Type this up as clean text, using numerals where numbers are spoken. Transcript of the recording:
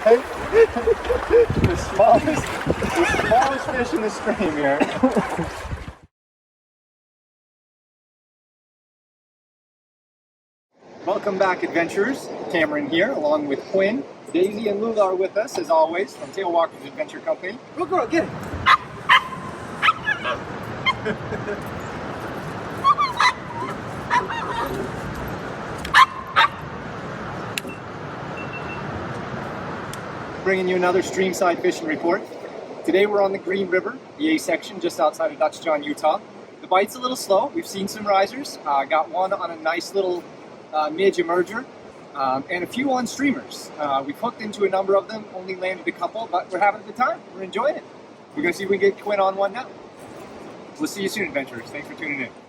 The smallest fish in the stream here. Welcome back, adventurers. Cameron here, along with Quinn. Daisy and Lula are with us, as always, from Tailwalker's Adventure Company. Go, girl, get it! Bringing you another streamside fishing report. Today we're on the Green River, the A section, just outside of Dutch Jon, Utah. The bite's a little slow. We've seen some risers. Got one on a nice little midge emerger, and a few on streamers. We've hooked into a number of them, only landed a couple, but we're having a good time. We're enjoying it. We're going to see if we can get Quinn on one now. We'll see you soon, adventurers. Thanks for tuning in.